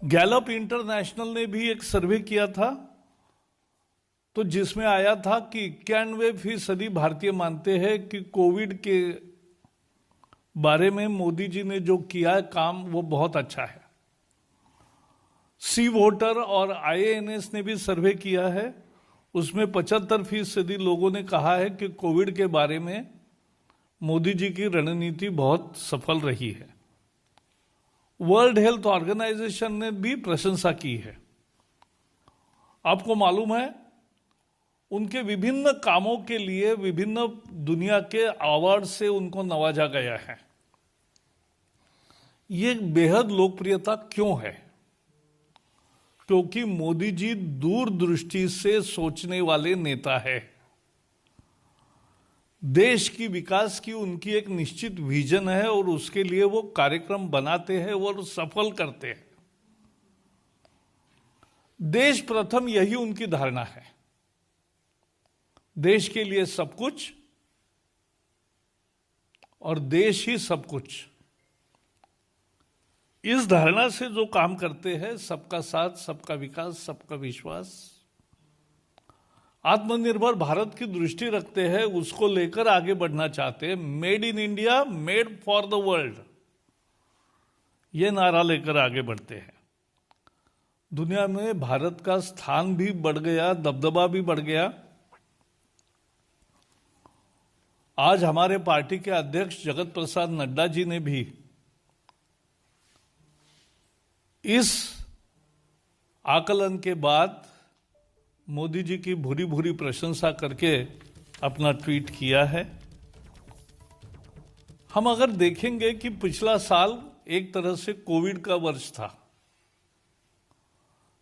Gallup international ने भी एक सर्वे किया था, तो जिसमें आया था कि 91% भारतीय मानते हैं कि कोविड के बारे में मोदी जी ने जो किया है काम वो बहुत अच्छा है। सी वोटर और IANS ने भी सर्वे किया है, उसमें 75% लोगों ने कहा है कि कोविड के बारे में मोदी जी की रणनीति बहुत सफल रही है। वर्ल्ड हेल्थ ऑर्गेनाइजेशन ने भी प्रशंसा की है। आपको मालूम है, उनके विभिन्न कामों के लिए विभिन्न दुनिया के अवार्ड से उनको नवाजा गया है। ये बेहद लोकप्रियता क्यों है? क्योंकि मोदी जी दूरदृष्टि से सोचने वाले नेता है। देश की विकास की उनकी एक निश्चित विजन है और उसके लिए वो कार्यक्रम बनाते हैं और सफल करते हैं। देश प्रथम, यही उनकी धारणा है। देश के लिए सब कुछ और देश ही सब कुछ। इस धारणा से जो काम करते हैं, सबका साथ, सबका विकास, सबका विश्वास, आत्मनिर्भर भारत की दृष्टि रखते हैं, उसको लेकर आगे बढ़ना चाहते हैं। Made in India, made for the world, ये नारा लेकर आगे बढ़ते हैं। दुनिया में भारत का स्थान भी बढ़ गया, दबदबा भी बढ़ गया। आज हमारे पार्टी के अध्यक्ष जगत प्रसाद नड्डा जी ने भी इस आकलन के बाद मोदी जी की भूरी भूरी प्रशंसा करके अपना ट्वीट किया है। हम अगर देखेंगे कि पिछला साल एक तरह से कोविड का वर्ष था,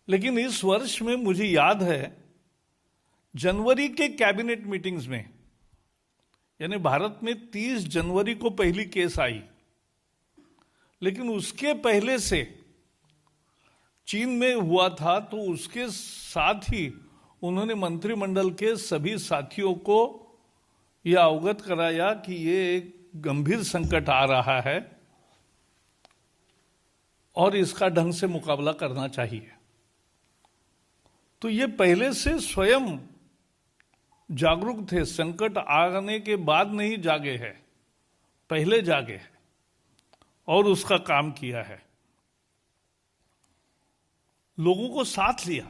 लेकिन इस वर्ष में मुझे याद है जनवरी के कैबिनेट मीटिंग्स में, यानी भारत में 30 जनवरी को पहली केस आई, लेकिन उसके पहले से चीन में हुआ था, तो उसके साथ ही उन्होंने मंत्रिमंडल के सभी साथियों को यह अवगत कराया कि ये एक गंभीर संकट आ रहा है और इसका ढंग से मुकाबला करना चाहिए। तो ये पहले से स्वयं जागरूक थे, संकट आने के बाद नहीं जागे हैं, पहले जागे हैं और उसका काम किया है। लोगों को साथ लिया।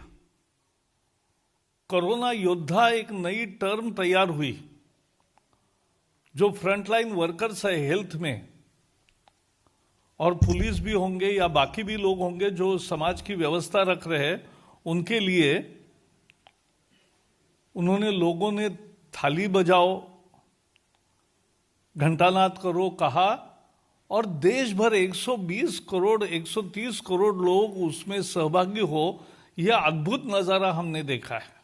कोरोना योद्धा एक नई टर्म तैयार हुई। जो फ्रंटलाइन वर्कर्स है हेल्थ में, और पुलिस भी होंगे या बाकी भी लोग होंगे जो समाज की व्यवस्था रख रहे हैं, उनके लिए उन्होंने, लोगों ने थाली बजाओ, घंटानाद करो कहा, और देश भर 120 करोड़ 130 करोड़ लोग उसमें सहभागी हो, यह अद्भुत नजारा हमने देखा है।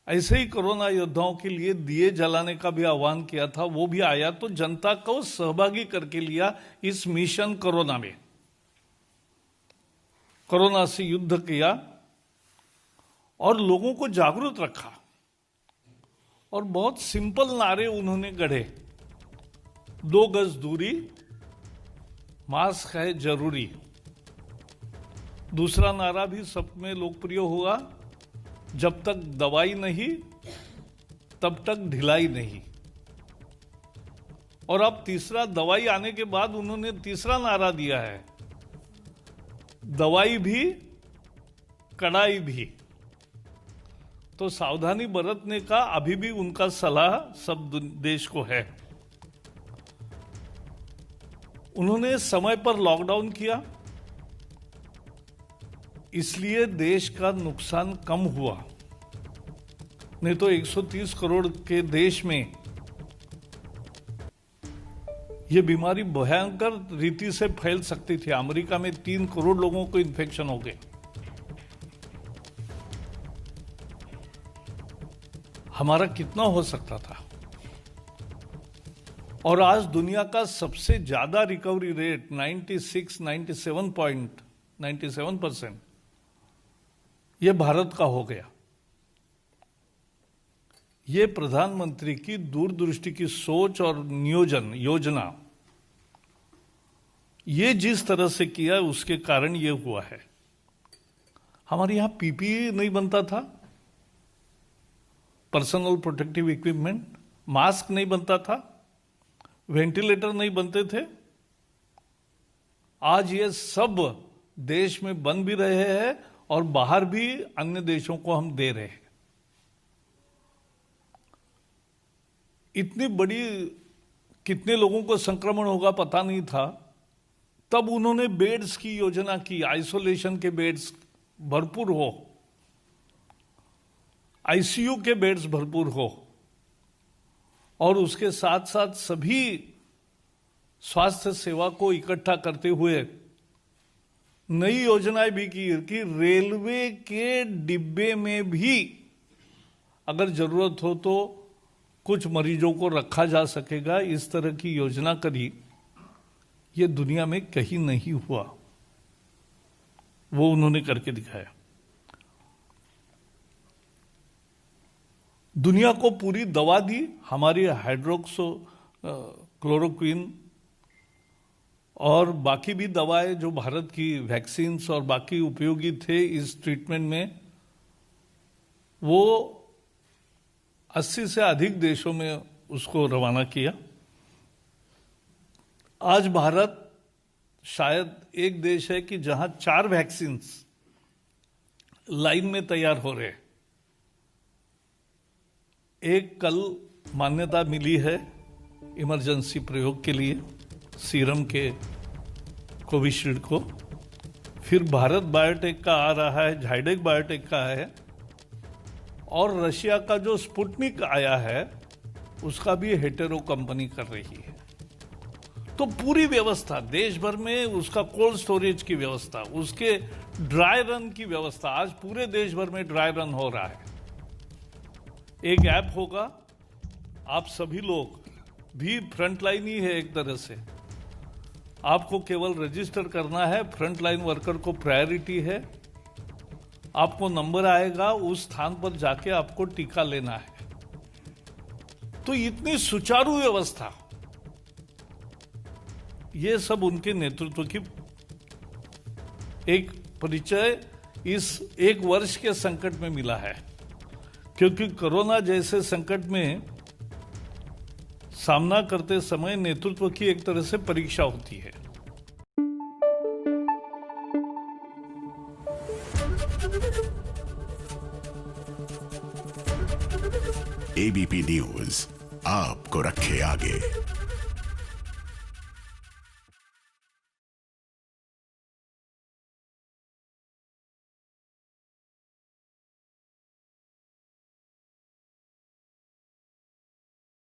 ऐसे ही कोरोना योद्धाओं के लिए दिए जलाने का भी आह्वान किया था, वो भी आया, तो जनता को सहभागी करके लिया इस मिशन कोरोना में। कोरोना से युद्ध किया और लोगों को जागरूक रखा, और बहुत सिंपल नारे उन्होंने गढ़े। 2 गज दूरी, मास्क है जरूरी। दूसरा नारा भी सब में लोकप्रिय हुआ, जब तक दवाई नहीं तब तक ढिलाई नहीं। और अब तीसरा, दवाई आने के बाद उन्होंने तीसरा नारा दिया है, दवाई भी कड़ाई भी। तो सावधानी बरतने का अभी भी उनका सलाह सब देश को है। उन्होंने समय पर लॉकडाउन किया, इसलिए देश का नुकसान कम हुआ। नहीं तो 130 करोड़ के देश में यह बीमारी भयंकर रीति से फैल सकती थी। अमेरिका में 3 करोड़ लोगों को इन्फेक्शन हो गए। हमारा कितना हो सकता था। और आज दुनिया का सबसे ज्यादा रिकवरी रेट 97% यह भारत का हो गया। ये प्रधानमंत्री की दूरदृष्टि की सोच और नियोजन योजना, ये जिस तरह से किया उसके कारण ये हुआ है। हमारे यहां पीपीई नहीं बनता था, पर्सनल प्रोटेक्टिव इक्विपमेंट, मास्क नहीं बनता था, वेंटिलेटर नहीं बनते थे। आज ये सब देश में बन भी रहे हैं और बाहर भी अन्य देशों को हम दे रहे हैं। इतनी बड़ी, कितने लोगों को संक्रमण होगा पता नहीं था, तब उन्होंने बेड्स की योजना की, आइसोलेशन के बेड्स भरपूर हो, आईसीयू के बेड्स भरपूर हो, और उसके साथ साथ सभी स्वास्थ्य सेवा को इकट्ठा करते हुए नई योजनाएं भी की कि रेलवे के डिब्बे में भी अगर जरूरत हो तो कुछ मरीजों को रखा जा सकेगा। इस तरह की योजना करी, ये दुनिया में कहीं नहीं हुआ, वो उन्होंने करके दिखाया। दुनिया को पूरी दवा दी, हमारी हाइड्रोक्सो क्लोरोक्विन और बाकी भी दवाएं जो भारत की वैक्सीन्स और बाकी उपयोगी थे इस ट्रीटमेंट में, वो 80 से अधिक देशों में उसको रवाना किया। आज भारत शायद एक देश है कि जहां 4 वैक्सीन्स लाइन में तैयार हो रहे। एक कल मान्यता मिली है इमरजेंसी प्रयोग के लिए सीरम के कोविशील्ड को, फिर भारत बायोटेक का आ रहा है, झाइडेक बायोटेक का है, और रशिया का जो स्पुतनिक आया है उसका भी हेटेरो कंपनी कर रही है। तो पूरी व्यवस्था देश भर में, उसका कोल्ड स्टोरेज की व्यवस्था, उसके ड्राई रन की व्यवस्था, आज पूरे देश भर में ड्राई रन हो रहा है। एक ऐप होगा, आप सभी लोग भी फ्रंटलाइन ही है एक तरह से, आपको केवल रजिस्टर करना है, फ्रंटलाइन वर्कर को प्रायोरिटी है, आपको नंबर आएगा, उस स्थान पर जाके आपको टीका लेना है। तो इतनी सुचारू व्यवस्था, ये सब उनके नेतृत्व की एक परिचय इस 1 वर्ष के संकट में मिला है। क्योंकि कोरोना जैसे संकट में सामना करते समय नेतृत्व की एक तरह से परीक्षा होती है। एबीपी न्यूज आपको रखे आगे।